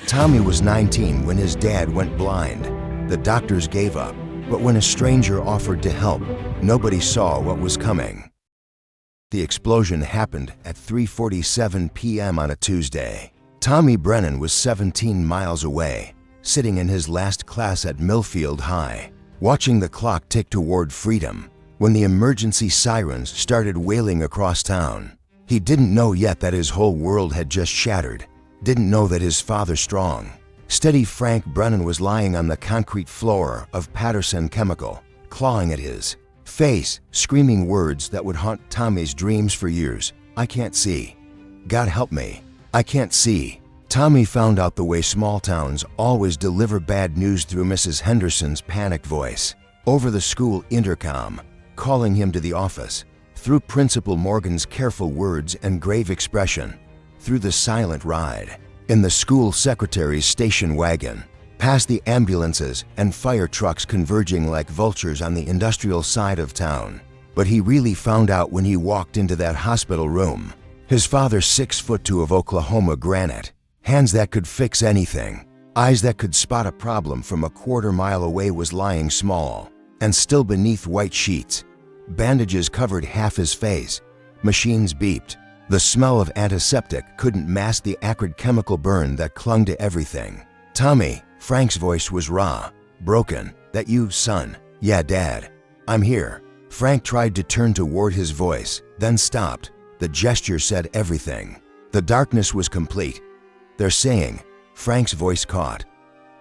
Tommy was 19 when his dad went blind. The doctors gave up, but when a stranger offered to help, nobody saw what was coming. The explosion happened at 3:47 p.m. on a Tuesday. Tommy Brennan was 17 miles away, sitting in his last class at Millfield High, watching the clock tick toward freedom, when the emergency sirens started wailing across town. He didn't know yet that his whole world had just shattered, didn't know that his father strong, steady Frank Brennan was lying on the concrete floor of Patterson Chemical, clawing at his face, screaming words that would haunt Tommy's dreams for years. "I can't see. God help me. I can't see." Tommy found out the way small towns always deliver bad news through Mrs. Henderson's panicked voice, over the school intercom, calling him to the office, through Principal Morgan's careful words and grave expression, through the silent ride, in the school secretary's station wagon, past the ambulances and fire trucks converging like vultures on the industrial side of town. But he really found out when he walked into that hospital room. His father 6'2" of Oklahoma granite, hands that could fix anything, eyes that could spot a problem from a quarter mile away, was lying small and still beneath white sheets. Bandages covered half his face. Machines beeped. The smell of antiseptic couldn't mask the acrid chemical burn that clung to everything. "Tommy," Frank's voice was raw, broken. "That you, son?" "Yeah, Dad. I'm here." Frank tried to turn toward his voice, then stopped. The gesture said everything. The darkness was complete. "They're saying," Frank's voice caught,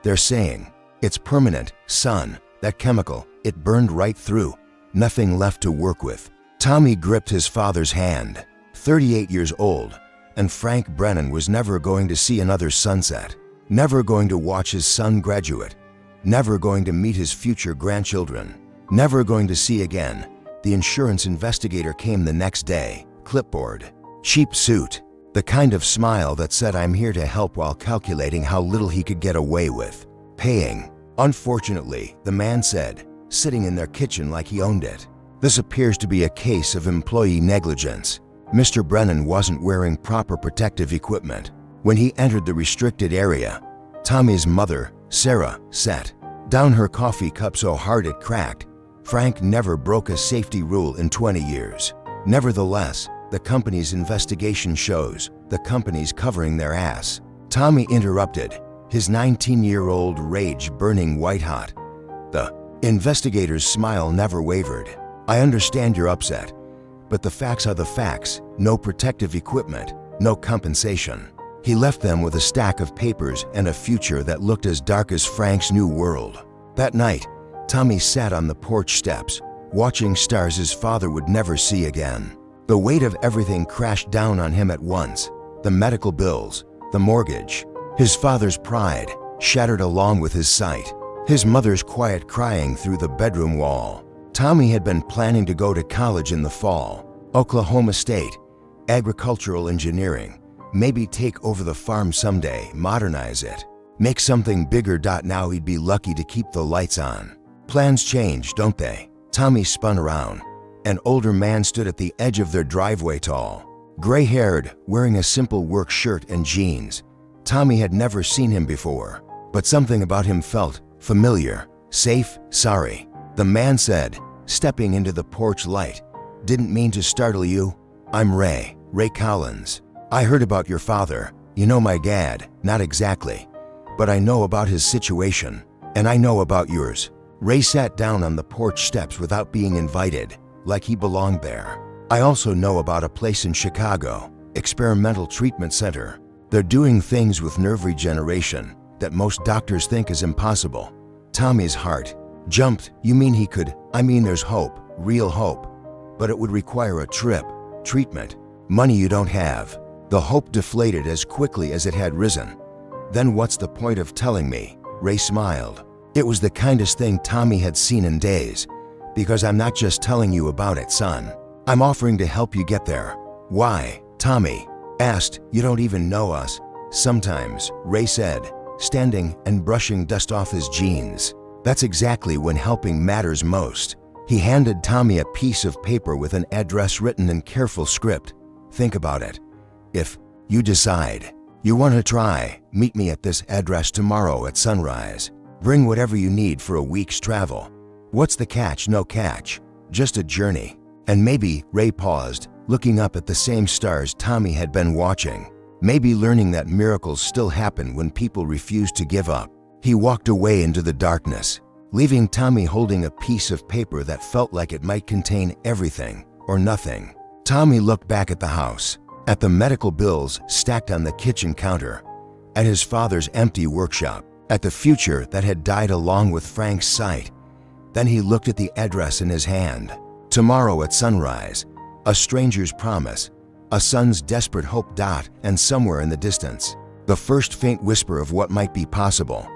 "they're saying, it's permanent, son. That chemical, it burned right through. Nothing left to work with." Tommy gripped his father's hand. 38 years old, and Frank Brennan was never going to see another sunset, never going to watch his son graduate, never going to meet his future grandchildren, never going to see again. The insurance investigator came the next day, clipboard, cheap suit, the kind of smile that said, "I'm here to help," while calculating how little he could get away with paying. "Unfortunately," the man said, sitting in their kitchen like he owned it, "this appears to be a case of employee negligence. Mr. Brennan wasn't wearing proper protective equipment when he entered the restricted area." Tommy's mother, Sarah, set down her coffee cup so hard it cracked. Frank never broke a safety rule in 20 years. Nevertheless, the company's investigation shows the company's covering their ass. Tommy interrupted, his 19-year-old rage burning white-hot. The investigator's smile never wavered. "I understand you're upset, but the facts are the facts. No protective equipment, no compensation." He left them with a stack of papers and a future that looked as dark as Frank's new world. That night, Tommy sat on the porch steps, watching stars his father would never see again. The weight of everything crashed down on him at once. The medical bills, the mortgage, his father's pride, shattered along with his sight, his mother's quiet crying through the bedroom wall. Tommy had been planning to go to college in the fall, Oklahoma State, agricultural engineering, maybe take over the farm someday, modernize it, make something bigger. Now he'd be lucky to keep the lights on. Plans change, don't they? Tommy spun around. An older man stood at the edge of their driveway, tall, gray-haired, wearing a simple work shirt and jeans. Tommy had never seen him before, but something about him felt familiar. "Safe, sorry," the man said, stepping into the porch light. "Didn't mean to startle you. I'm Ray Collins. I heard about your father. You know my dad, not exactly, but I know about his situation, and I know about yours." Ray sat down on the porch steps without being invited, like he belonged there. "I also know about a place in Chicago, Experimental Treatment Center. They're doing things with nerve regeneration that most doctors think is impossible." Tommy's heart jumped. "You mean he could?" "I mean there's hope, real hope. But it would require a trip, treatment, money you don't have." The hope deflated as quickly as it had risen. "Then what's the point of telling me?" Ray smiled. It was the kindest thing Tommy had seen in days. "Because I'm not just telling you about it, son. I'm offering to help you get there." "Why?" Tommy asked. "You don't even know us." "Sometimes," Ray said, standing and brushing dust off his jeans. "That's exactly when helping matters most." He handed Tommy a piece of paper with an address written in careful script. "Think about it. If you decide You want to try? Meet me at this address tomorrow at sunrise. Bring whatever you need for a week's travel. What's the catch? No catch. Just a journey. And maybe, Ray paused, looking up at the same stars Tommy had been watching. Maybe learning that miracles still happen when people refuse to give up. He walked away into the darkness, leaving Tommy holding a piece of paper that felt like it might contain everything or nothing. Tommy looked back at the house, at the medical bills stacked on the kitchen counter, at his father's empty workshop, at the future that had died along with Frank's sight. Then he looked at the address in his hand. Tomorrow at sunrise, a stranger's promise, a son's desperate hope. And somewhere in the distance, the first faint whisper of what might be possible.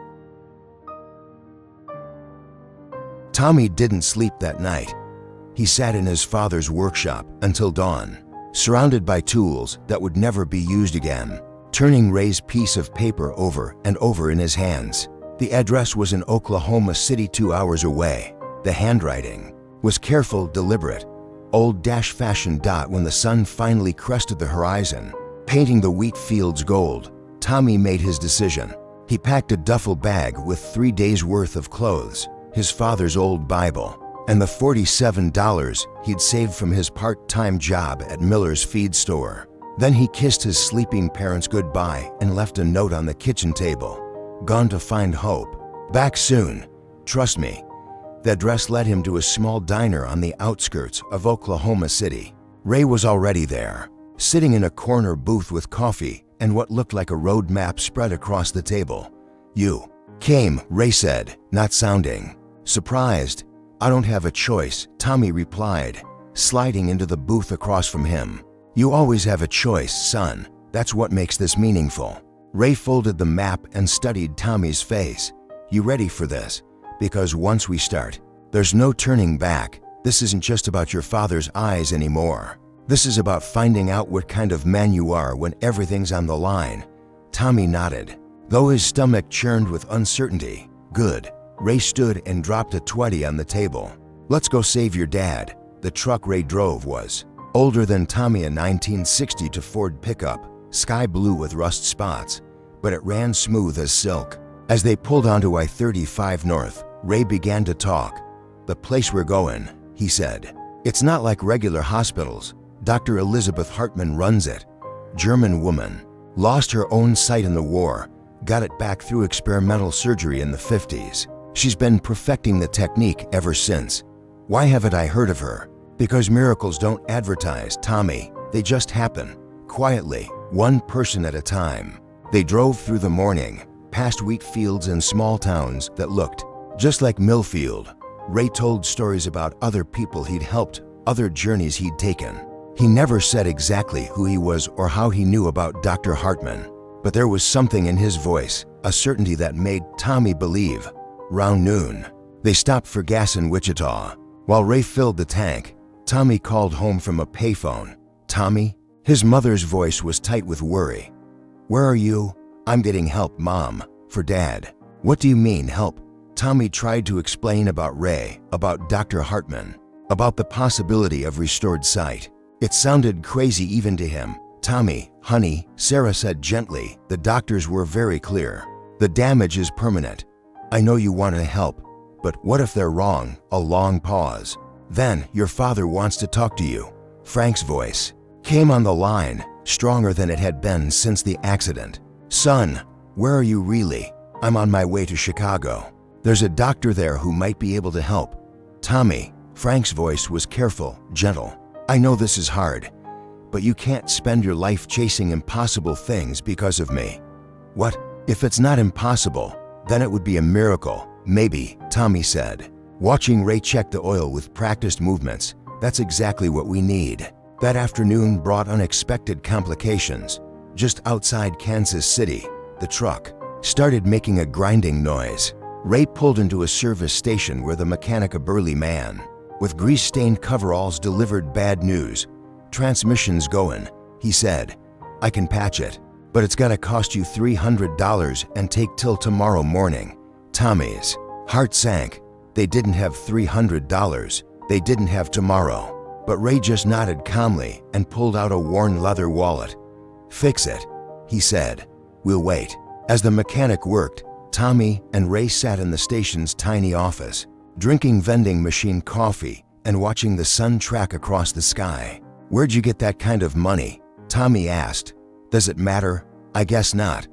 Tommy didn't sleep that night. He sat in his father's workshop until dawn, surrounded by tools that would never be used again, turning Ray's piece of paper over and over in his hands. The address was in Oklahoma City, 2 hours away. The handwriting was careful, deliberate, old-fashioned. When the sun finally crested the horizon, painting the wheat fields gold, Tommy made his decision. He packed a duffel bag with 3 days' worth of clothes, his father's old Bible, and the $47 he'd saved from his part-time job at Miller's feed store. Then he kissed his sleeping parents goodbye and left a note on the kitchen table. Gone to find hope. Back soon. Trust me. The address led him to a small diner on the outskirts of Oklahoma City. Ray was already there, sitting in a corner booth with coffee and what looked like a road map spread across the table. You came, Ray said, not sounding surprised. I don't have a choice, Tommy replied, sliding into the booth across from him. You always have a choice, son. That's what makes this meaningful. Ray folded the map and studied Tommy's face. You ready for this? Because once we start, there's no turning back. This isn't just about your father's eyes anymore. This is about finding out what kind of man you are when everything's on the line. Tommy nodded, though his stomach churned with uncertainty. Good. Ray stood and dropped a 20 on the table. Let's go save your dad. The truck Ray drove was older than Tommy, a 1962 Ford pickup, sky blue with rust spots, but it ran smooth as silk. As they pulled onto I-35 North, Ray began to talk. The place we're going, he said. It's not like regular hospitals. Dr. Elizabeth Hartman runs it. German woman. Lost her own sight in the war. Got it back through experimental surgery in the 50s. She's been perfecting the technique ever since. Why haven't I heard of her? Because miracles don't advertise, Tommy. They just happen, quietly, one person at a time. They drove through the morning, past wheat fields and small towns that looked just like Millfield. Ray told stories about other people he'd helped, other journeys he'd taken. He never said exactly who he was or how he knew about Dr. Hartman, but there was something in his voice, a certainty that made Tommy believe. Round noon, they stopped for gas in Wichita. While Ray filled the tank, Tommy called home from a payphone. Tommy? His mother's voice was tight with worry. Where are you? I'm getting help, Mom. For Dad. What do you mean, help? Tommy tried to explain about Ray, about Dr. Hartman, about the possibility of restored sight. It sounded crazy even to him. Tommy, honey, Sarah said gently, the doctors were very clear. The damage is permanent. I know you want to help, but what if they're wrong? A long pause. Then, your father wants to talk to you. Frank's voice came on the line, stronger than it had been since the accident. Son, where are you really? I'm on my way to Chicago. There's a doctor there who might be able to help. Tommy, Frank's voice was careful, gentle. I know this is hard, but you can't spend your life chasing impossible things because of me. What? If it's not impossible, then it would be a miracle. Maybe, Tommy said, watching Ray check the oil with practiced movements. That's exactly what we need. That afternoon brought unexpected complications. Just outside Kansas City, the truck started making a grinding noise. Ray pulled into a service station where the mechanic, a burly man with grease-stained coveralls, delivered bad news. Transmission's going, he said. I can patch it, but it's gotta cost you $300 and take till tomorrow morning. Tommy's heart sank. They didn't have $300. They didn't have tomorrow. But Ray just nodded calmly and pulled out a worn leather wallet. Fix it, he said. We'll wait." As the mechanic worked, Tommy and Ray sat in the station's tiny office, drinking vending machine coffee and watching the sun track across the sky. "Where'd you get that kind of money?" Tommy asked. "Does it matter? I guess not.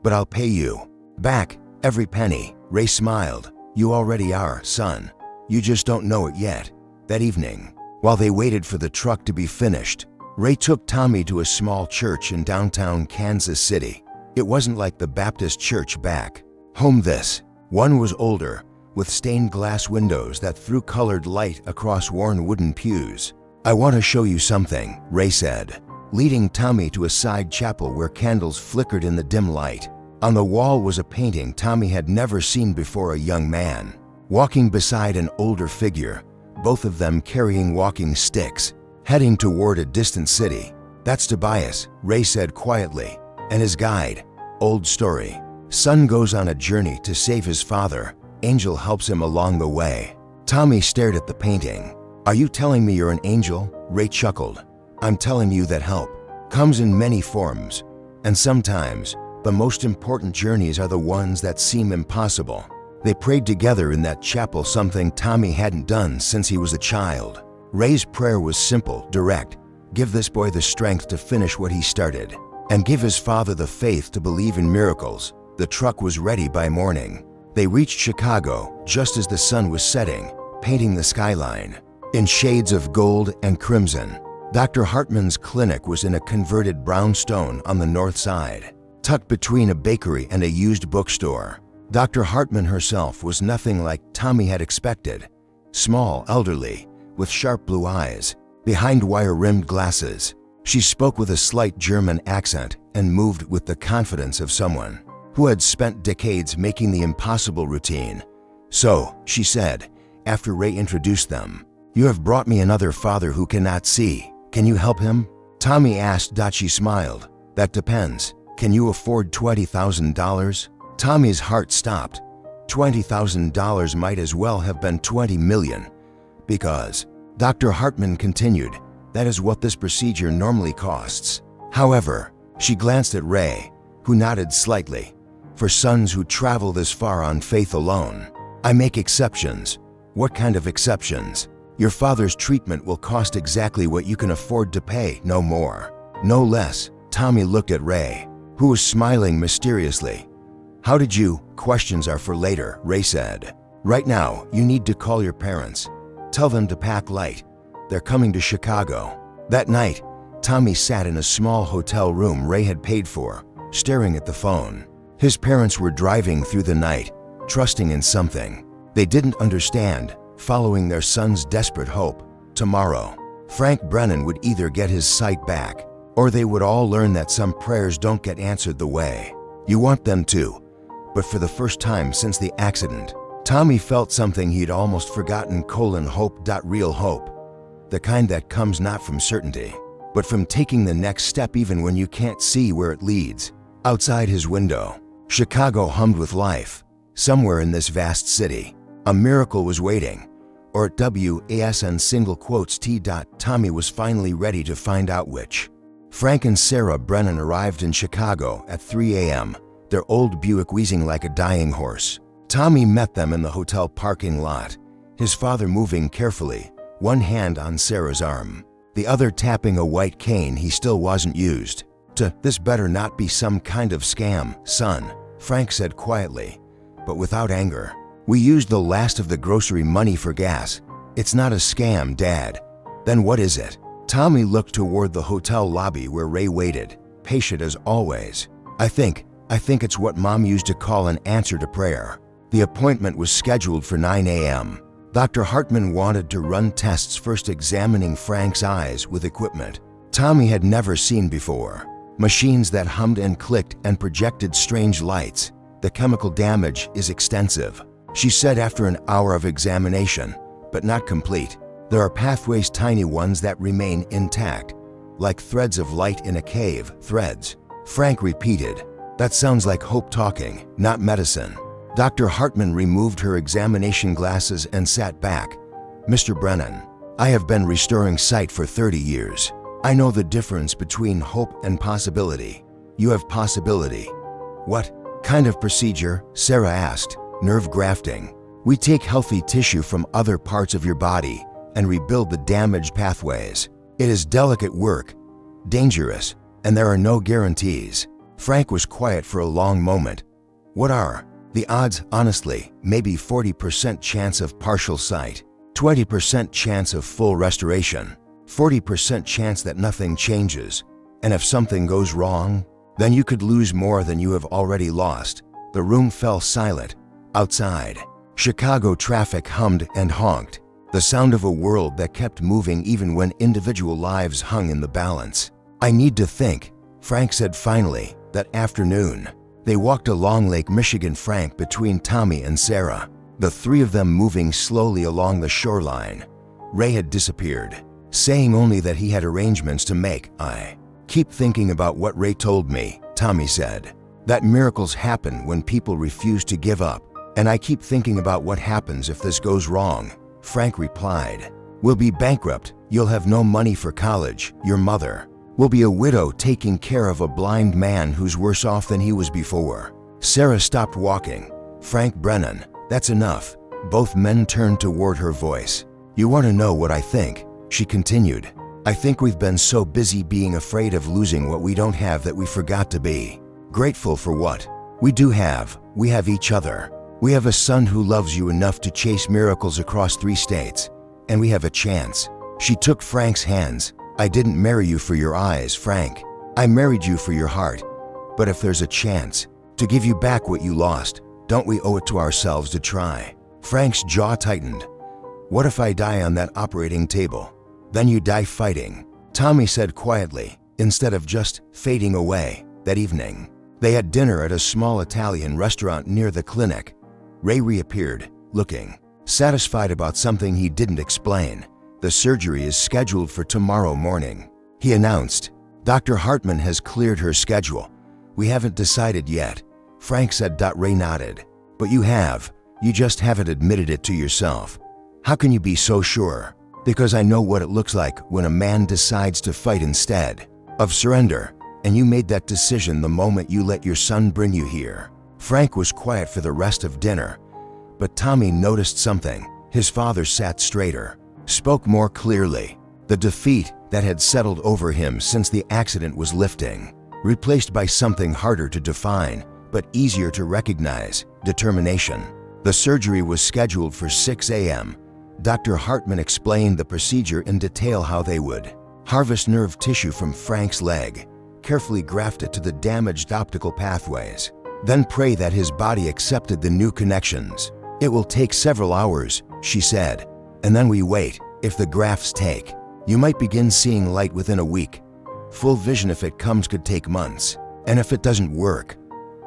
But I'll pay you back, every penny." Ray smiled. "You already are, son. You just don't know it yet." That evening, while they waited for the truck to be finished, Ray took Tommy to a small church in downtown Kansas City. It wasn't like the Baptist church back home. This one was older, with stained glass windows that threw colored light across worn wooden pews. "I want to show you something," Ray said, leading Tommy to a side chapel where candles flickered in the dim light. On the wall was a painting Tommy had never seen before, a young man walking beside an older figure, both of them carrying walking sticks, heading toward a distant city. "That's Tobias," Ray said quietly, "and his guide. Old story. Son goes on a journey to save his father. Angel helps him along the way." Tommy stared at the painting. "Are you telling me you're an angel?" Ray chuckled. "I'm telling you that help comes in many forms, and sometimes the most important journeys are the ones that seem impossible." They prayed together in that chapel, something Tommy hadn't done since he was a child. Ray's prayer was simple, direct. Give this boy the strength to finish what he started, and give his father the faith to believe in miracles. The truck was ready by morning. They reached Chicago just as the sun was setting, painting the skyline in shades of gold and crimson. Dr. Hartman's clinic was in a converted brownstone on the north side, tucked between a bakery and a used bookstore. Dr. Hartman herself was nothing like Tommy had expected. Small, elderly, with sharp blue eyes behind wire-rimmed glasses. She spoke with a slight German accent and moved with the confidence of someone who had spent decades making the impossible routine. "So," she said, after Ray introduced them, "you have brought me another father who cannot see. Can you help him?" Tommy asked. She smiled. "That depends. Can you afford $20,000? Tommy's heart stopped. $20,000 might as well have been 20 million. "Because," Dr. Hartman continued, "that is what this procedure normally costs." However, she glanced at Ray, who nodded slightly. "For sons who travel this far on faith alone, I make exceptions." "What kind of exceptions?" "Your father's treatment will cost exactly what you can afford to pay, no more, no less." Tommy looked at Ray, who was smiling mysteriously. "How did you?" "Questions are for later," Ray said. "Right now, you need to call your parents. Tell them to pack light. They're coming to Chicago." That night, Tommy sat in a small hotel room Ray had paid for, staring at the phone. His parents were driving through the night, trusting in something they didn't understand, following their son's desperate hope. Tomorrow, Frank Brennan would either get his sight back, or they would all learn that some prayers don't get answered the way you want them to. But for the first time since the accident, Tommy felt something he'd almost forgotten: hope. Real hope. The kind that comes not from certainty, but from taking the next step even when you can't see where it leads. Outside his window, Chicago hummed with life. Somewhere in this vast city, a miracle was waiting, or at WASN single quotes T. Tommy was finally ready to find out which. Frank and Sarah Brennan arrived in Chicago at 3 a.m., their old Buick wheezing like a dying horse. Tommy met them in the hotel parking lot, his father moving carefully, one hand on Sarah's arm, the other tapping a white cane he still wasn't used. "This better not be some kind of scam, son," Frank said quietly, but without anger. "We used the last of the grocery money for gas. It's not a scam, Dad." "Then what is it?" Tommy looked toward the hotel lobby where Ray waited, patient as always. I think it's what Mom used to call an answer to prayer." The appointment was scheduled for 9 a.m. Dr. Hartman wanted to run tests, first examining Frank's eyes with equipment Tommy had never seen before. Machines that hummed and clicked and projected strange lights. "The chemical damage is extensive," she said after an hour of examination, "but not complete. There are pathways, tiny ones that remain intact, like threads of light in a cave." "Threads," Frank repeated. "That sounds like hope talking, not medicine." Dr. Hartman removed her examination glasses and sat back. "Mr. Brennan, I have been restoring sight for 30 years. I know the difference between hope and possibility. You have possibility, What kind of procedure? Sarah asked. Nerve grafting. We take healthy tissue from other parts of your body and rebuild the damaged pathways. It is delicate work, dangerous, and there are no guarantees. Frank was quiet for a long moment. What are the odds? Honestly, maybe 40% chance of partial sight, 20% chance of full restoration, 40% chance that nothing changes. And if something goes wrong, then you could lose more than you have already lost. The room fell silent. Outside, Chicago traffic hummed and honked, the sound of a world that kept moving even when individual lives hung in the balance. I need to think, Frank said finally, that afternoon. They walked along Lake Michigan. Frank between Tommy and Sarah, the three of them moving slowly along the shoreline. Ray had disappeared, saying only that he had arrangements to make. I keep thinking about what Ray told me, Tommy said, that miracles happen when people refuse to give up. And I keep thinking about what happens if this goes wrong, Frank replied. We'll be bankrupt, you'll have no money for college, your mother will be a widow taking care of a blind man who's worse off than he was before. Sarah stopped walking. Frank Brennan, that's enough. Both men turned toward her voice. You want to know what I think? She continued. I think we've been so busy being afraid of losing what we don't have that we forgot to be grateful for what we do have. We have each other. We have a son who loves you enough to chase miracles across 3 states. And we have a chance. She took Frank's hands. I didn't marry you for your eyes, Frank. I married you for your heart. But if there's a chance to give you back what you lost, don't we owe it to ourselves to try? Frank's jaw tightened. What if I die on that operating table? Then you die fighting, Tommy said quietly, instead of just fading away. That evening, they had dinner at a small Italian restaurant near the clinic. Ray reappeared, looking satisfied about something he didn't explain. The surgery is scheduled for tomorrow morning, he announced. Dr. Hartman has cleared her schedule. We haven't decided yet, Frank said. Ray nodded. But you have. You just haven't admitted it to yourself. How can you be so sure? Because I know what it looks like when a man decides to fight instead of surrender. And you made that decision the moment you let your son bring you here. Frank was quiet for the rest of dinner. But Tommy noticed something. His father sat straighter, spoke more clearly. The defeat that had settled over him since the accident was lifting, replaced by something harder to define, but easier to recognize: determination. The surgery was scheduled for 6 a.m. Dr. Hartman explained the procedure in detail: how they would harvest nerve tissue from Frank's leg, carefully graft it to the damaged optical pathways, then pray that his body accepted the new connections. It will take several hours, she said. And then we wait. If the grafts take, you might begin seeing light within a week. Full vision, if it comes, could take months. And if it doesn't work,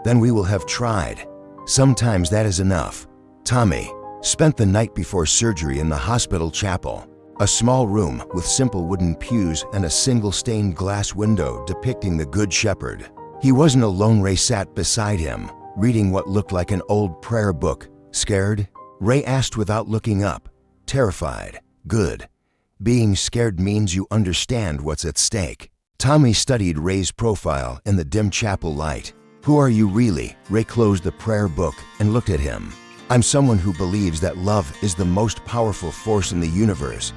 then we will have tried. Sometimes that is enough. Tommy spent the night before surgery in the hospital chapel, a small room with simple wooden pews and a single stained glass window depicting the Good Shepherd. He wasn't alone. Ray sat beside him, reading what looked like an old prayer book. Scared? Ray asked without looking up. Terrified. Good. Being scared means you understand what's at stake. Tommy studied Ray's profile in the dim chapel light. Who are you really? Ray closed the prayer book and looked at him. I'm someone who believes that love is the most powerful force in the universe,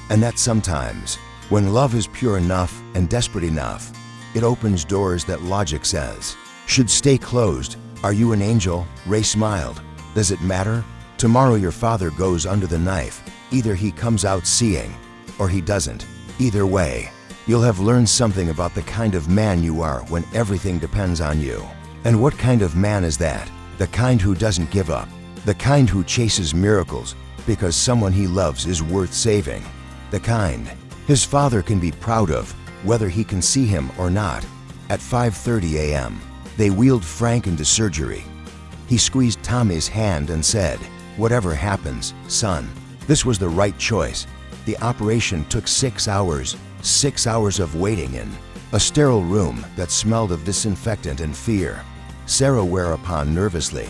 and that sometimes, when love is pure enough and desperate enough, it opens doors that logic says should stay closed. Are you an angel? Ray smiled. Does it matter? Tomorrow your father goes under the knife. Either he comes out seeing, or he doesn't. Either way, you'll have learned something about the kind of man you are when everything depends on you. And what kind of man is that? The kind who doesn't give up. The kind who chases miracles because someone he loves is worth saving. The kind his father can be proud of, whether he can see him or not. At 5:30 a.m., they wheeled Frank into surgery. He squeezed Tommy's hand and said, "Whatever happens, son, this was the right choice." The operation took 6 hours, 6 hours of waiting in a sterile room that smelled of disinfectant and fear. Sarah whereupon nervously.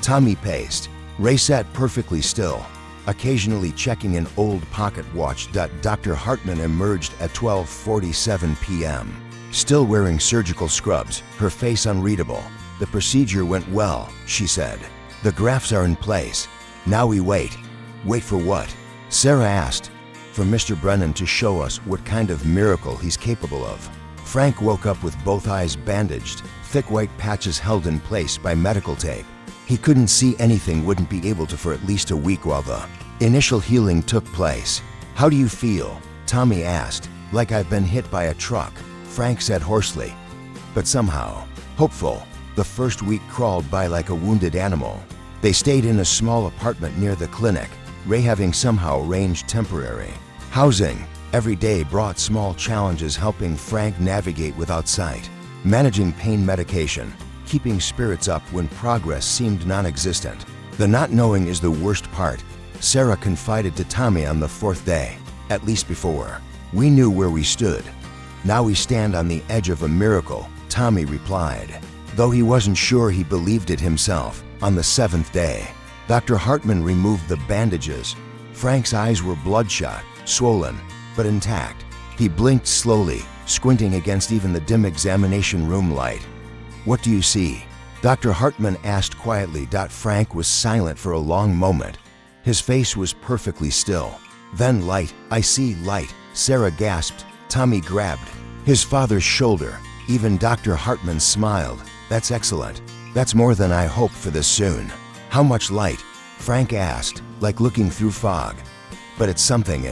Tommy paced. Ray sat perfectly still, occasionally checking an old pocket watch. Dr. Hartman emerged at 12:47 p.m., still wearing surgical scrubs, her face unreadable. "The procedure went well," she said. "The grafts are in place. Now we wait." "Wait for what?" Sarah asked. "For Mr. Brennan to show us what kind of miracle he's capable of." Frank woke up with both eyes bandaged, thick white patches held in place by medical tape. He couldn't see anything, wouldn't be able to for at least a week while the initial healing took place. "How do you feel?" Tommy asked. "Like I've been hit by a truck," Frank said hoarsely. But somehow hopeful. The first week crawled by like a wounded animal. They stayed in a small apartment near the clinic, Ray having somehow arranged temporary housing. Every day brought small challenges, helping Frank navigate without sight, managing pain medication, keeping spirits up when progress seemed non-existent. "The not knowing is the worst part," Sarah confided to Tommy on the fourth day. "At least before we knew where we stood. Now we stand on the edge of a miracle," Tommy replied. Though he wasn't sure he believed it himself. On the seventh day, Dr. Hartman removed the bandages. Frank's eyes were bloodshot, swollen, but intact. He blinked slowly, squinting against even the dim examination room light. "What do you see?" Dr. Hartman asked quietly. Frank was silent for a long moment. His face was perfectly still. Then light. "I see light," Sarah gasped. Tommy grabbed his father's shoulder. Even Dr. Hartman smiled. "That's excellent. That's more than I hoped for this soon." "How much light?" Frank asked, like looking through fog. "But it's something.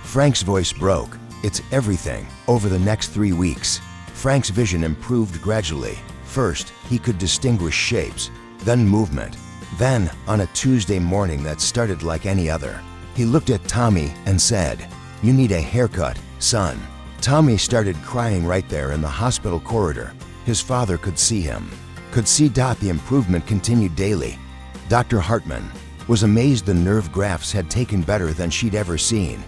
Frank's voice broke. "It's everything." Over the next 3 weeks, Frank's vision improved gradually. First, he could distinguish shapes, then movement. Then, on a Tuesday morning that started like any other, he looked at Tommy and said, "You need a haircut, son." Tommy started crying right there in the hospital corridor. His father could see him. Could see. The improvement continued daily. Dr. Hartman was amazed the nerve grafts had taken better than she'd ever seen.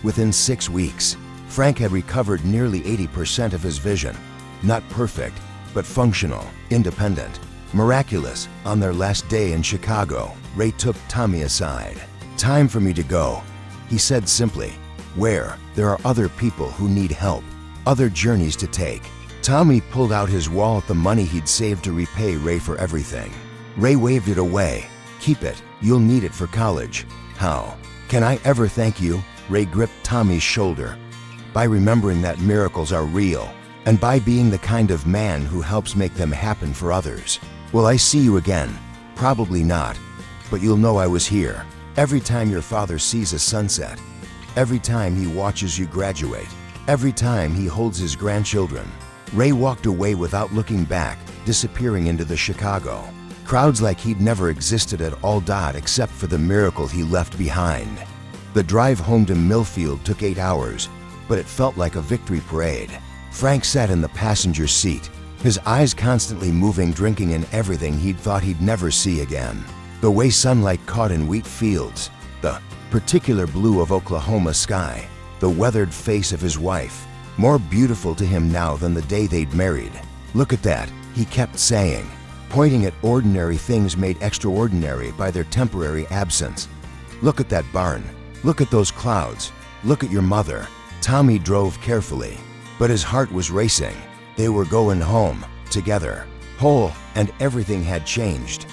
Within 6 weeks, Frank had recovered nearly 80% of his vision. Not perfect, but functional, independent, miraculous. On their last day in Chicago, Ray took Tommy aside. "Time for me to go," he said simply. "Where? There are other people who need help, other journeys to take." Tommy pulled out his wallet, the money he'd saved to repay Ray for everything. Ray waved it away. "Keep it. You'll need it for college." "How can I ever thank you?" Ray gripped Tommy's shoulder. "By remembering that miracles are real, and by being the kind of man who helps make them happen for others." "Will I see you again?" "Probably not, but you'll know I was here. Every time your father sees a sunset, every time he watches you graduate, every time he holds his grandchildren." Ray walked away without looking back, disappearing into the Chicago crowds like he'd never existed at all. Except for the miracle he left behind. The drive home to Millfield took 8 hours, but it felt like a victory parade. Frank sat in the passenger seat, his eyes constantly moving, drinking in everything he'd thought he'd never see again. The way sunlight caught in wheat fields, the particular blue of Oklahoma sky, the weathered face of his wife, more beautiful to him now than the day they'd married. "Look at that," he kept saying, pointing at ordinary things made extraordinary by their temporary absence. "Look at that barn. Look at those clouds. Look at your mother." Tommy drove carefully, but his heart was racing. They were going home, together, whole, and everything had changed.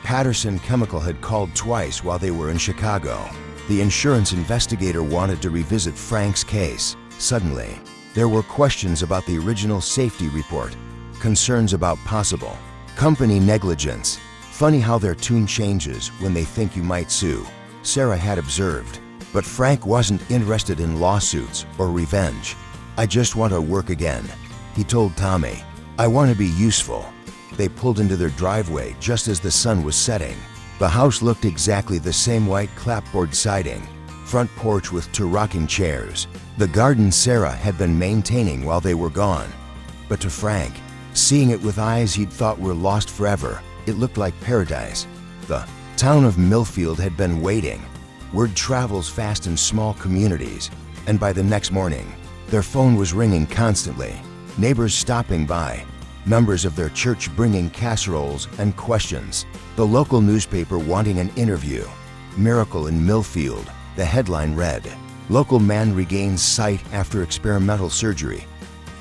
Patterson Chemical had called twice while they were in Chicago. The insurance investigator wanted to revisit Frank's case. Suddenly, there were questions about the original safety report, concerns about possible company negligence. "Funny how their tune changes when they think you might sue," Sarah had observed. But Frank wasn't interested in lawsuits or revenge. "I just want to work again," he told Tommy. "I want to be useful." They pulled into their driveway just as the sun was setting. The house looked exactly the same: white clapboard siding, front porch with 2 rocking chairs. The garden Sarah had been maintaining while they were gone. But to Frank, seeing it with eyes he'd thought were lost forever, it looked like paradise. The town of Millfield had been waiting. Word travels fast in small communities, and by the next morning, their phone was ringing constantly. Neighbors stopping by, members of their church bringing casseroles and questions, the local newspaper wanting an interview. "Miracle in Millfield," the headline read. "Local man regains sight after experimental surgery."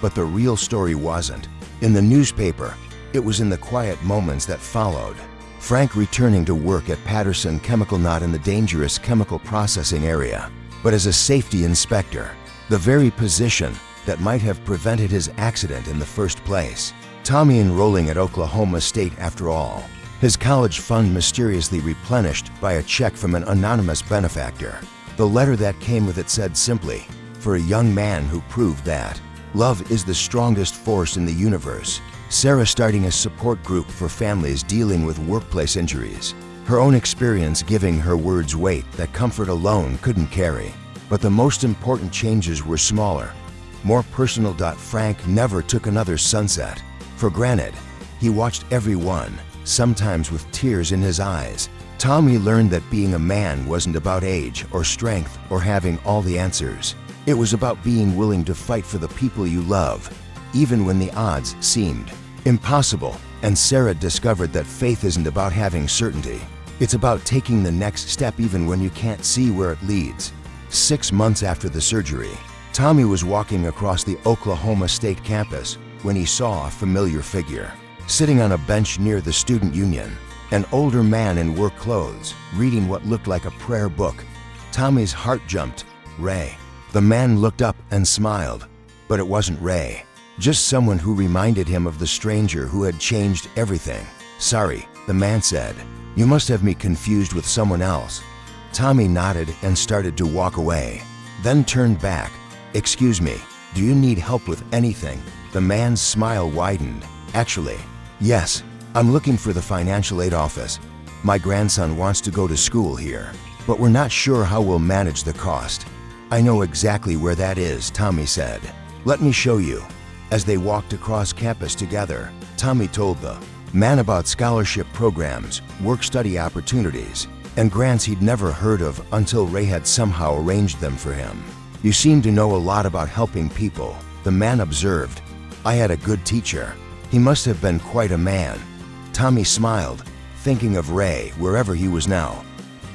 But the real story wasn't in the newspaper. It was in the quiet moments that followed. Frank returning to work at Patterson Chemical, not in the dangerous chemical processing area, but as a safety inspector, the very position that might have prevented his accident in the first place. Tommy enrolling at Oklahoma State after all. His college fund mysteriously replenished by a check from an anonymous benefactor. The letter that came with it said simply, "For a young man who proved that love is the strongest force in the universe." Sarah starting a support group for families dealing with workplace injuries. Her own experience giving her words weight that comfort alone couldn't carry. But the most important changes were smaller, more personal. Frank never took another sunset for granted. He watched every one, sometimes with tears in his eyes. Tommy learned that being a man wasn't about age or strength or having all the answers. It was about being willing to fight for the people you love, even when the odds seemed impossible. And Sarah discovered that faith isn't about having certainty. It's about taking the next step even when you can't see where it leads. 6 months after the surgery, Tommy was walking across the Oklahoma State campus when he saw a familiar figure, sitting on a bench near the student union, an older man in work clothes, reading what looked like a prayer book. Tommy's heart jumped. Ray. The man looked up and smiled, but it wasn't Ray. Just someone who reminded him of the stranger who had changed everything. "Sorry," the man said. "You must have me confused with someone else." Tommy nodded and started to walk away, then turned back. "Excuse me, do you need help with anything?" The man's smile widened. "Actually, yes, I'm looking for the financial aid office. My grandson wants to go to school here, but we're not sure how we'll manage the cost." "I know exactly where that is," Tommy said. "Let me show you." As they walked across campus together, Tommy told the man about scholarship programs, work-study opportunities, and grants he'd never heard of until Ray had somehow arranged them for him. "You seem to know a lot about helping people," the man observed. "I had a good teacher. He must have been quite a man." Tommy smiled, thinking of Ray wherever he was now.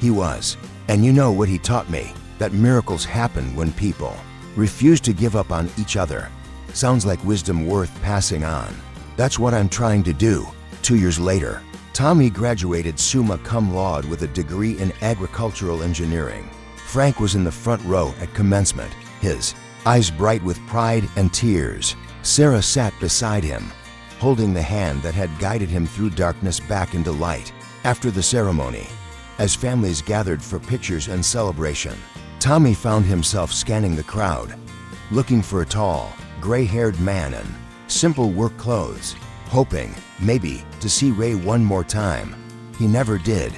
He was. "And you know what he taught me? That miracles happen when people refuse to give up on each other." Sounds like wisdom worth passing on. That's what I'm trying to do. 2 years later, Tommy graduated summa cum laude with a degree in agricultural engineering. Frank was in the front row at commencement, his eyes bright with pride and tears. Sarah sat beside him, holding the hand that had guided him through darkness back into light. After the ceremony, as families gathered for pictures and celebration, Tommy found himself scanning the crowd, looking for a tall, gray-haired man in simple work clothes, hoping, maybe, to see Ray one more time. He never did,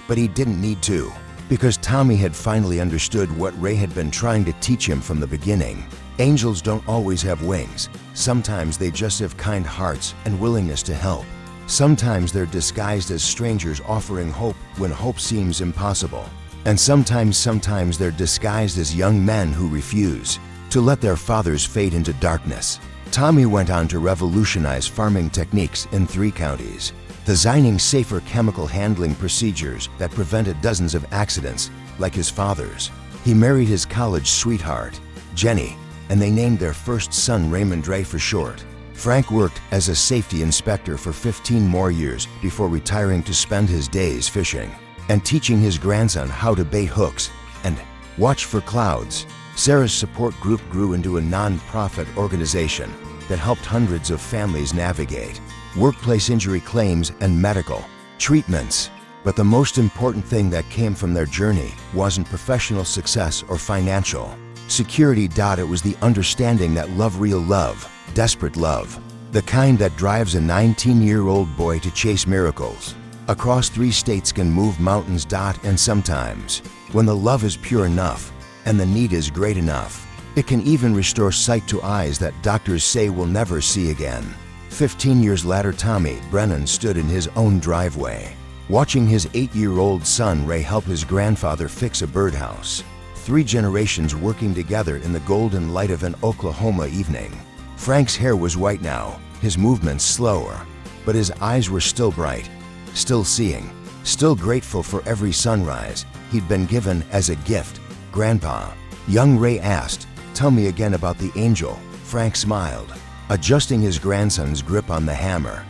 but he didn't need to, because Tommy had finally understood what Ray had been trying to teach him from the beginning. Angels don't always have wings. Sometimes they just have kind hearts and willingness to help. Sometimes they're disguised as strangers offering hope when hope seems impossible. And sometimes they're disguised as young men who refuse to let their fathers fade into darkness. Tommy went on to revolutionize farming techniques in 3 counties, designing safer chemical handling procedures that prevented dozens of accidents like his father's. He married his college sweetheart, Jenny, and they named their first son Raymond Ray for short. Frank worked as a safety inspector for 15 more years before retiring to spend his days fishing and teaching his grandson how to bait hooks and watch for clouds. Sarah's support group grew into a non-profit organization that helped hundreds of families navigate workplace injury claims and medical treatments. But the most important thing that came from their journey wasn't professional success or financial security. It was the understanding that love, real love, desperate love, the kind that drives a 19-year-old boy to chase miracles across 3 states, can move mountains. And sometimes, when the love is pure enough and the need is great enough, it can even restore sight to eyes that doctors say will never see again. 15 years later, Tommy Brennan stood in his own driveway, watching his 8-year-old son Ray help his grandfather fix a birdhouse. 3 generations working together in the golden light of an Oklahoma evening. Frank's hair was white now, his movements slower, but his eyes were still bright, still seeing, still grateful for every sunrise he'd been given as a gift. "Grandpa," young Ray asked, "tell me again about the angel." Frank smiled, adjusting his grandson's grip on the hammer.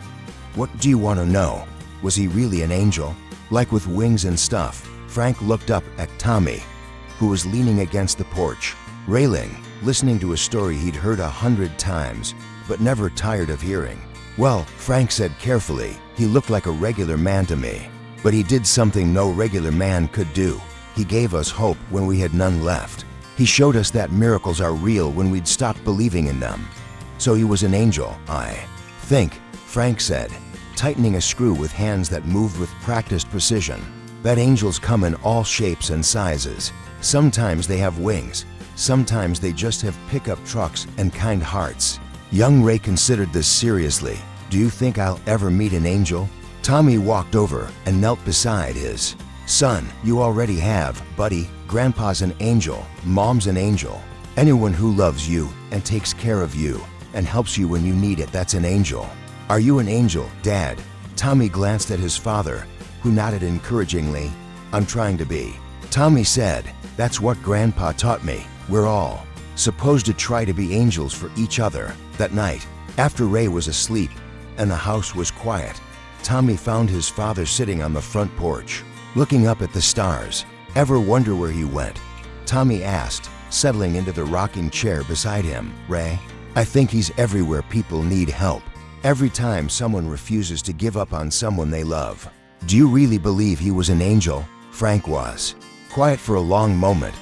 What do you want to know? Was he really an angel? Like with wings and stuff? Frank looked up at Tommy, who was leaning against the porch, railing, listening to a story he'd heard 100 times, but never tired of hearing. Well, Frank said carefully, he looked like a regular man to me. But he did something no regular man could do. He gave us hope when we had none left. He showed us that miracles are real when we'd stopped believing in them. So he was an angel, I think, Frank said, tightening a screw with hands that moved with practiced precision. That angels come in all shapes and sizes. Sometimes they have wings. Sometimes they just have pickup trucks and kind hearts. Young Ray considered this seriously. Do you think I'll ever meet an angel? Tommy walked over and knelt beside his son. You already have, buddy. Grandpa's an angel. Mom's an angel. Anyone who loves you and takes care of you and helps you when you need it, that's an angel. Are you an angel, Dad? Tommy glanced at his father, who nodded encouragingly. I'm trying to be. Tommy said, that's what Grandpa taught me. We're all supposed to try to be angels for each other. That night, after Ray was asleep and the house was quiet, Tommy found his father sitting on the front porch, looking up at the stars. Ever wonder where he went? Tommy asked, settling into the rocking chair beside him. Ray, I think he's everywhere people need help. Every time someone refuses to give up on someone they love. Do you really believe he was an angel? Frank was quiet for a long moment.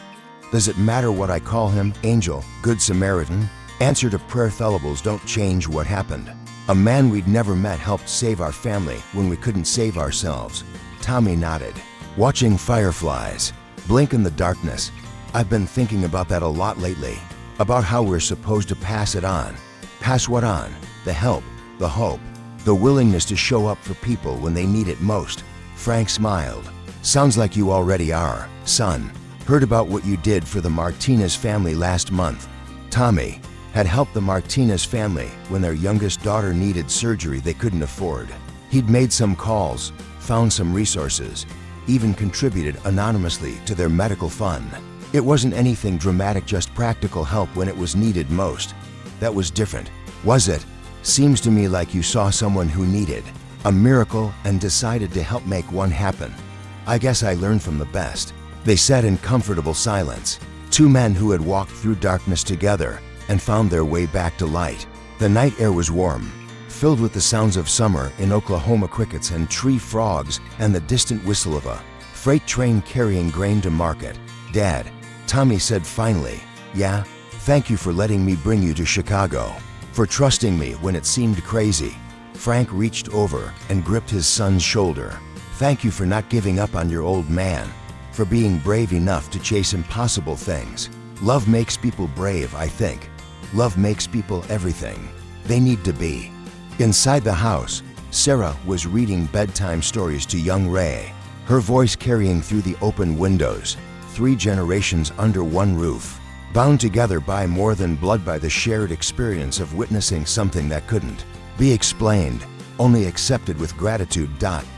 Does it matter what I call him? Angel, Good Samaritan? Answer to prayer syllables don't change what happened. A man we'd never met helped save our family when we couldn't save ourselves. Tommy nodded, watching fireflies blink in the darkness. I've been thinking about that a lot lately, about how we're supposed to pass it on. Pass what on? The help, the hope, the willingness to show up for people when they need it most. Frank smiled. Sounds like you already are, son. Heard about what you did for the Martinez family last month. Tommy had helped the Martinez family when their youngest daughter needed surgery they couldn't afford. He'd made some calls, found some resources, even contributed anonymously to their medical fund. It wasn't anything dramatic, just practical help when it was needed most. That was different, was it? Seems to me like you saw someone who needed a miracle and decided to help make one happen. I guess I learned from the best. They sat in comfortable silence, two men who had walked through darkness together and found their way back to light. The night air was warm, filled with the sounds of summer in Oklahoma, crickets and tree frogs and the distant whistle of a freight train carrying grain to market. Dad, Tommy said finally. Yeah? Thank you for letting me bring you to Chicago, for trusting me when it seemed crazy. Frank reached over and gripped his son's shoulder. Thank you for not giving up on your old man, for being brave enough to chase impossible things. Love makes people brave, I think. Love makes people everything they need to be. Inside the house, Sarah was reading bedtime stories to young Ray, her voice carrying through the open windows. 3 generations under one roof, bound together by more than blood, by the shared experience of witnessing something that couldn't be explained, only accepted with gratitude.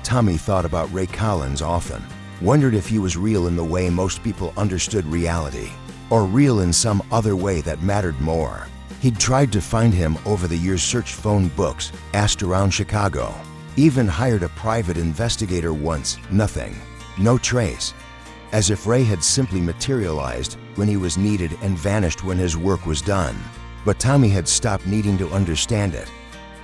Tommy thought about Ray Collins often, wondered if he was real in the way most people understood reality, or real in some other way that mattered more. He'd tried to find him over the years, searched phone books, asked around Chicago, even hired a private investigator once. Nothing, no trace. As if Ray had simply materialized when he was needed and vanished when his work was done. But Tommy had stopped needing to understand it.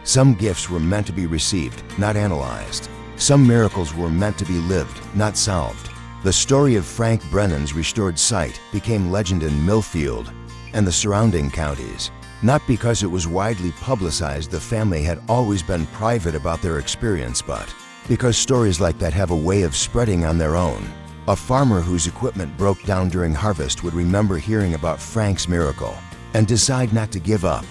Some gifts were meant to be received, not analyzed. Some miracles were meant to be lived, not solved. The story of Frank Brennan's restored sight became legend in Millfield and the surrounding counties, not because it was widely publicized. The family had always been private about their experience, but because stories like that have a way of spreading on their own. A farmer whose equipment broke down during harvest would remember hearing about Frank's miracle and decide not to give up.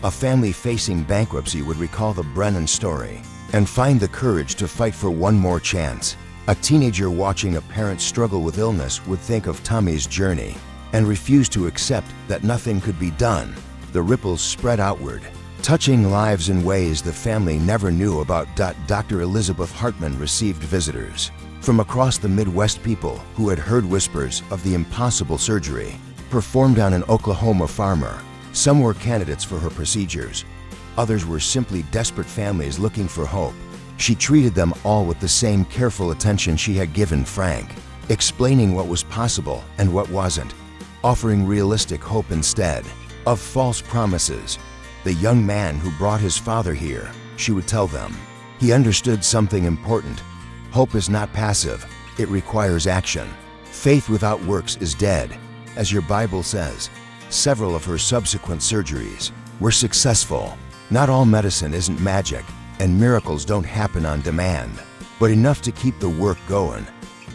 A family facing bankruptcy would recall the Brennan story and find the courage to fight for one more chance. A teenager watching a parent struggle with illness would think of Tommy's journey and refuse to accept that nothing could be done. The ripples spread outward, touching lives in ways the family never knew about. Dr. Elizabeth Hartman received visitors from across the Midwest, people who had heard whispers of the impossible surgery performed on an Oklahoma farmer. Some were candidates for her procedures. Others were simply desperate families looking for hope. She treated them all with the same careful attention she had given Frank, explaining what was possible and what wasn't, offering realistic hope instead of false promises. The young man who brought his father here, she would tell them, he understood something important. Hope is not passive, it requires action. Faith without works is dead, as your Bible says. Several of her subsequent surgeries were successful. Not all medicine isn't magic, and miracles don't happen on demand, but enough to keep the work going,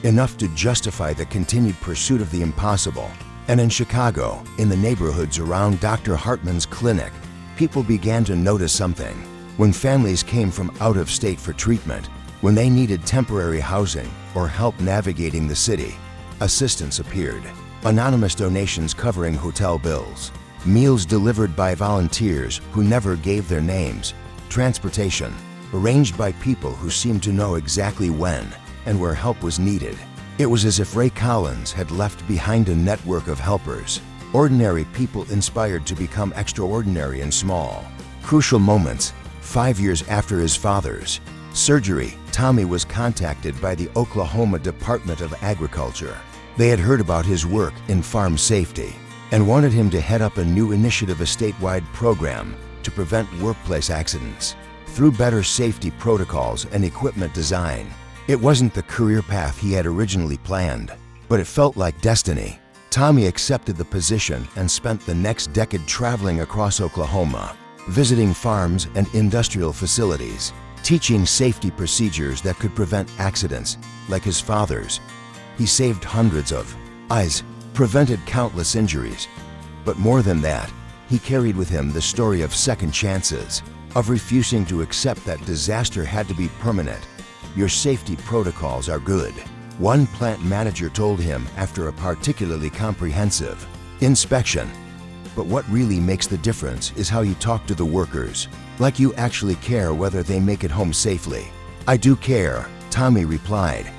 enough to justify the continued pursuit of the impossible. And in Chicago, in the neighborhoods around Dr. Hartman's clinic, people began to notice something. When families came from out of state for treatment, when they needed temporary housing or help navigating the city, assistance appeared. Anonymous donations covering hotel bills, meals delivered by volunteers who never gave their names, transportation arranged by people who seemed to know exactly when and where help was needed. It was as if Ray Collins had left behind a network of helpers, ordinary people inspired to become extraordinary in small, crucial moments. 5 years after his father's surgery, Tommy was contacted by the Oklahoma Department of Agriculture. They had heard about his work in farm safety and wanted him to head up a new initiative, a statewide program to prevent workplace accidents through better safety protocols and equipment design. It wasn't the career path he had originally planned, but it felt like destiny. Tommy accepted the position and spent the next decade traveling across Oklahoma, visiting farms and industrial facilities, teaching safety procedures that could prevent accidents like his father's. He saved hundreds of lives, prevented countless injuries. But more than that, he carried with him the story of second chances, of refusing to accept that disaster had to be permanent. Your safety protocols are good, one plant manager told him after a particularly comprehensive inspection. But what really makes the difference is how you talk to the workers, like you actually care whether they make it home safely. I do care, Tommy replied,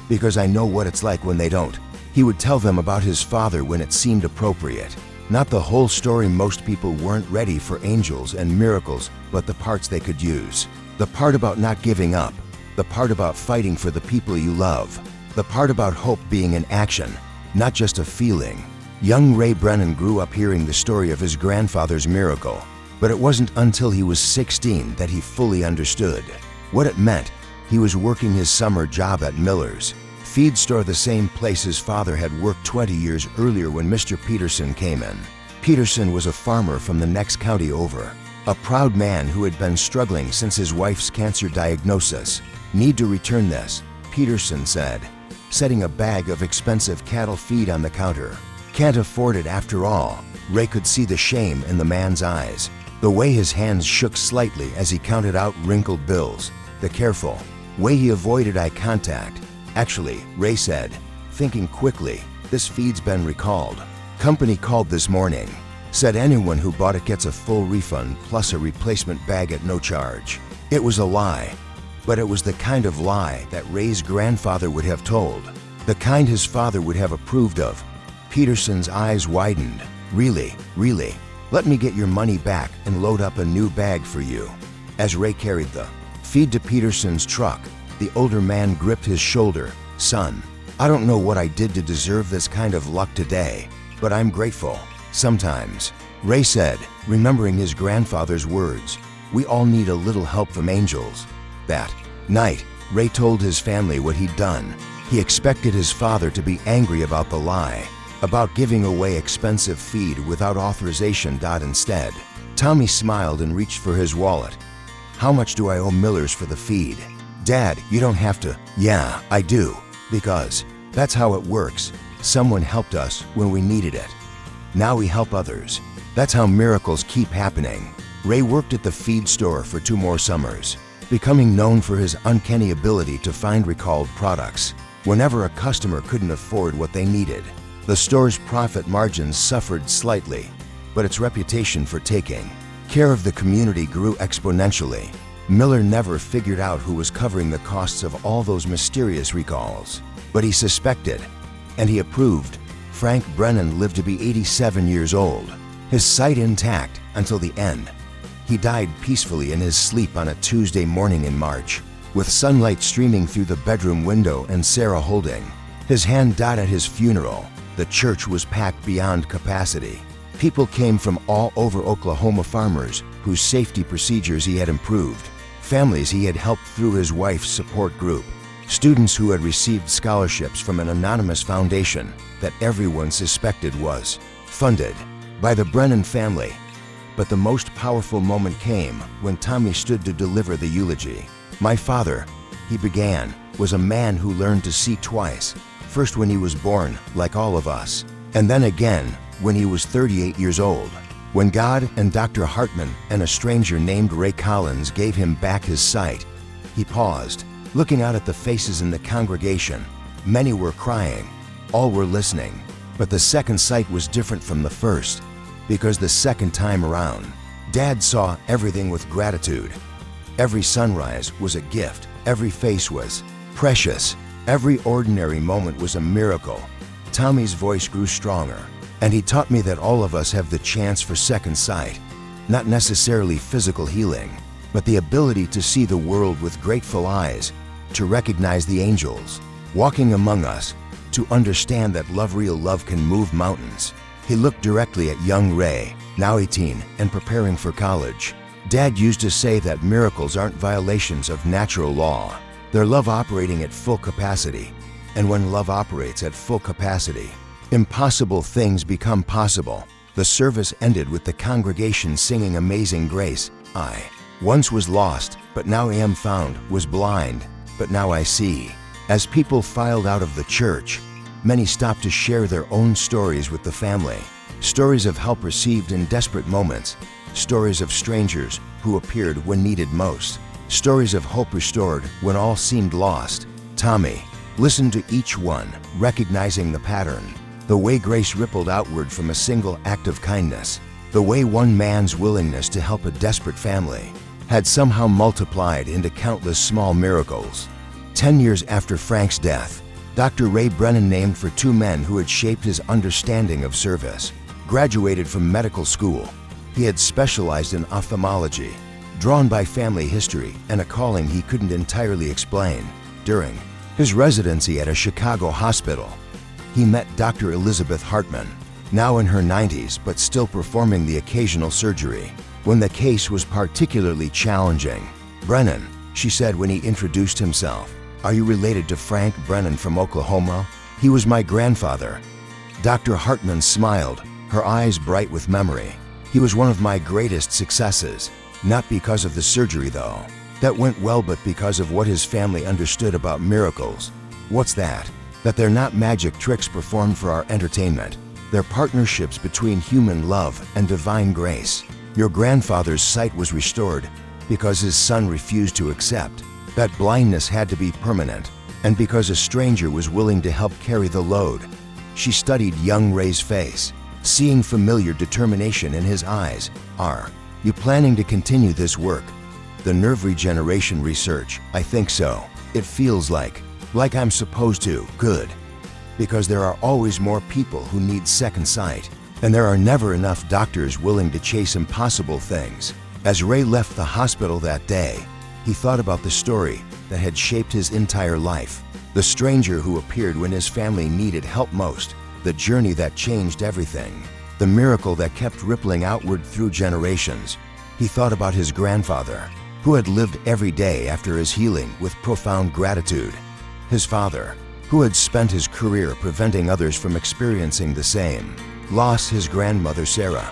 because I know what it's like when they don't. He would tell them about his father when it seemed appropriate. Not the whole story. Most people weren't ready for angels and miracles, but the parts they could use. The part about not giving up, the part about fighting for the people you love, the part about hope being an action, not just a feeling. Young Ray Brennan grew up hearing the story of his grandfather's miracle, but it wasn't until he was 16 that he fully understood what it meant. He was working his summer job at Miller's feed store, the same place his father had worked 20 years earlier when Mr. Peterson came in. Peterson was a farmer from the next county over, a proud man who had been struggling since his wife's cancer diagnosis. Need to return this, Peterson said, setting a bag of expensive cattle feed on the counter. Can't afford it after all. Ray could see the shame in the man's eyes, the way his hands shook slightly as he counted out wrinkled bills, the careful way he avoided eye contact. Actually, Ray said, thinking quickly, this feed's been recalled. Company called this morning. Said anyone who bought it gets a full refund plus a replacement bag at no charge. It was a lie, but it was the kind of lie that Ray's grandfather would have told, the kind his father would have approved of. Peterson's eyes widened. Really, really? Let me get your money back and load up a new bag for you. As Ray carried the feed to Peterson's truck, the older man gripped his shoulder. Son, I don't know what I did to deserve this kind of luck today, but I'm grateful. Sometimes, Ray said, remembering his grandfather's words, we all need a little help from angels. That night, Ray told his family what he'd done. He expected his father to be angry about the lie, about giving away expensive feed without authorization. Instead, Tommy smiled and reached for his wallet. How much do I owe Miller's for the feed? Dad, you don't have to. Yeah, I do. Because that's how it works. Someone helped us when we needed it. Now we help others. That's how miracles keep happening. Ray worked at the feed store for 2 more summers, becoming known for his uncanny ability to find recalled products whenever a customer couldn't afford what they needed. The store's profit margins suffered slightly, but its reputation for taking care of the community grew exponentially. Miller never figured out who was covering the costs of all those mysterious recalls, but he suspected, and he approved. Frank Brennan lived to be 87 years old, his sight intact until the end. He died peacefully in his sleep on a Tuesday morning in March. with sunlight streaming through the bedroom window and Sarah holding his hand. At his funeral, the church was packed beyond capacity. People came from all over Oklahoma, farmers whose safety procedures he had improved, families he had helped through his wife's support group, students who had received scholarships from an anonymous foundation that everyone suspected was funded by the Brennan family. But the most powerful moment came when Tommy stood to deliver the eulogy. "My father," he began, "was a man who learned to see twice, first when he was born, like all of us, and then again when he was 38 years old, when God and Dr. Hartman and a stranger named Ray Collins gave him back his sight." He paused, looking out at the faces in the congregation. Many were crying, all were listening, but the second sight was different from the first, because the second time around, Dad saw everything with gratitude. Every sunrise was a gift, every face was precious, every ordinary moment was a miracle. Tommy's voice grew stronger, and he taught me that all of us have the chance for second sight, not necessarily physical healing, but the ability to see the world with grateful eyes, to recognize the angels walking among us, to understand that real love can move mountains. He looked directly at young Ray, now 18 and preparing for college. Dad used to say that miracles aren't violations of natural law. They're love operating at full capacity. And when love operates at full capacity, impossible things become possible. The service ended with the congregation singing Amazing Grace. "I once was lost, but now I am found, was blind, but now I see." As people filed out of the church, many stopped to share their own stories with the family. Stories of help received in desperate moments. Stories of strangers who appeared when needed most. Stories of hope restored when all seemed lost. Tommy listened to each one, recognizing the pattern. The way grace rippled outward from a single act of kindness. The way one man's willingness to help a desperate family had somehow multiplied into countless small miracles. 10 years after Frank's death, Dr. Ray Brennan, named for two men who had shaped his understanding of service, graduated from medical school. He had specialized in ophthalmology, drawn by family history and a calling he couldn't entirely explain. During his residency at a Chicago hospital, he met Dr. Elizabeth Hartman, now in her 90s but still performing the occasional surgery. When the case was particularly challenging, "Brennan," she said when he introduced himself, "are you related to Frank Brennan from Oklahoma? He was my grandfather." Dr. Hartman smiled, her eyes bright with memory. "He was one of my greatest successes, not because of the surgery though. That went well, but because of what his family understood about miracles." "What's that?" "That they're not magic tricks performed for our entertainment. They're partnerships between human love and divine grace. Your grandfather's sight was restored because his son refused to accept that blindness had to be permanent, and because a stranger was willing to help carry the load." She studied young Ray's face, seeing familiar determination in his eyes. "Are you planning to continue this work?" "The nerve regeneration research, I think so. It feels like I'm supposed to." "Good. Because there are always more people who need second sight, and there are never enough doctors willing to chase impossible things." As Ray left the hospital that day, he thought about the story that had shaped his entire life. The stranger who appeared when his family needed help most. The journey that changed everything. The miracle that kept rippling outward through generations. He thought about his grandfather, who had lived every day after his healing with profound gratitude. His father, who had spent his career preventing others from experiencing the same. Lost his grandmother Sarah,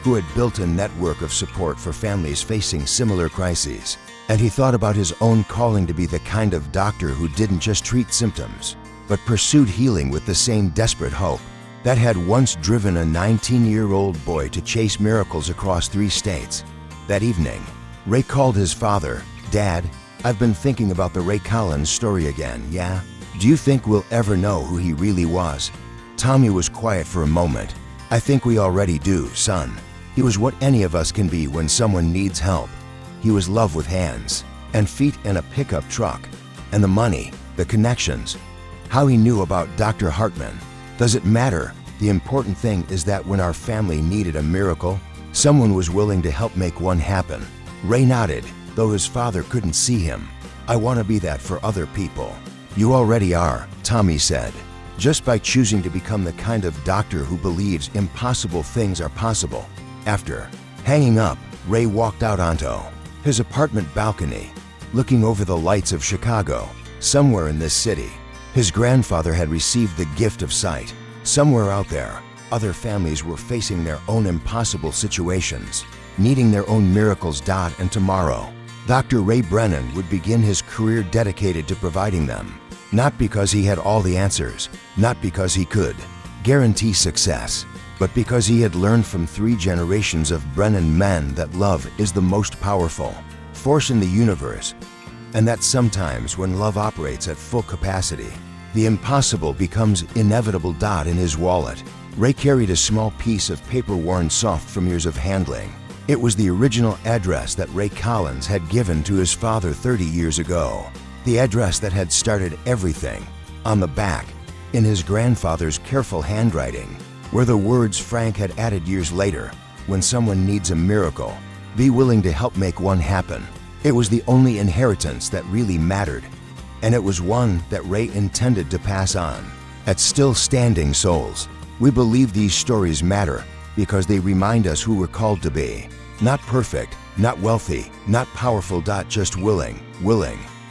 who had built a network of support for families facing similar crises. And he thought about his own calling to be the kind of doctor who didn't just treat symptoms, but pursued healing with the same desperate hope that had once driven a 19-year-old boy to chase miracles across 3 states. That evening, Ray called his father. "Dad, I've been thinking about the Ray Collins story again, yeah? Do you think we'll ever know who he really was?" Tommy was quiet for a moment. "I think we already do, son. He was what any of us can be when someone needs help. He was love with hands and feet and a pickup truck. And the money, the connections. How he knew about Dr. Hartman. Does it matter? The important thing is that when our family needed a miracle, someone was willing to help make one happen." Ray nodded, though his father couldn't see him. I want to be that for other people." "You already are," Tommy said. "Just by choosing to become the kind of doctor who believes impossible things are possible." After hanging up, Ray walked out onto his apartment balcony, looking over the lights of Chicago. Somewhere in this city, his grandfather had received the gift of sight. Somewhere out there, other families were facing their own impossible situations, needing their own miracles. And tomorrow, Dr. Ray Brennan would begin his career dedicated to providing them. Not because he had all the answers, not because he could guarantee success, but because he had learned from 3 generations of Brennan men that love is the most powerful force in the universe, and that sometimes when love operates at full capacity, the impossible becomes inevitable. In his wallet, Ray carried a small piece of paper worn soft from years of handling. It was the original address that Ray Collins had given to his father 30 years ago. The address that had started everything. On the back, in his grandfather's careful handwriting, were the words Frank had added years later: "When someone needs a miracle, be willing to help make one happen." It was the only inheritance that really mattered, and it was one that Ray intended to pass on. At Still Standing Souls, we believe these stories matter because they remind us who we're called to be. Not perfect, not wealthy, not powerful. Just willing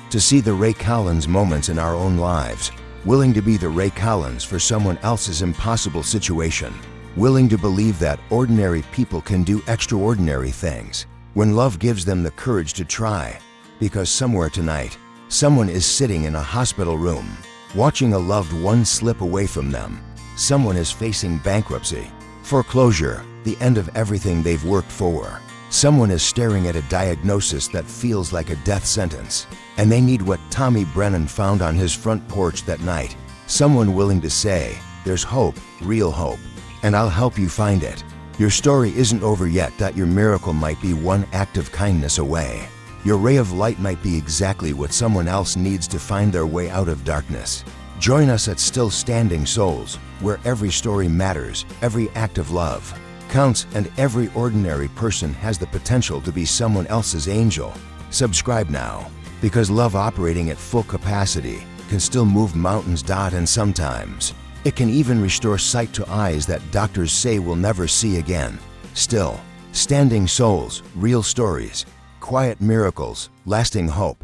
to see the Ray Collins moments in our own lives. Willing to be the Ray Collins for someone else's impossible situation. Willing to believe that ordinary people can do extraordinary things when love gives them the courage to try. Because somewhere tonight, someone is sitting in a hospital room, watching a loved one slip away from them. Someone is facing bankruptcy, foreclosure, the end of everything they've worked for. Someone is staring at a diagnosis that feels like a death sentence, and they need what Tommy Brennan found on his front porch that night. Someone willing to say, "There's hope, real hope, and I'll help you find it." Your story isn't over yet. Your miracle might be one act of kindness away. Your ray of light might be exactly what someone else needs to find their way out of darkness. Join us at Still Standing Souls, where every story matters, every act of love counts, and every ordinary person has the potential to be someone else's angel. Subscribe now, because love operating at full capacity can still move mountains. And sometimes, it can even restore sight to eyes that doctors say will never see again. Still Standing Souls, real stories, quiet miracles, lasting hope.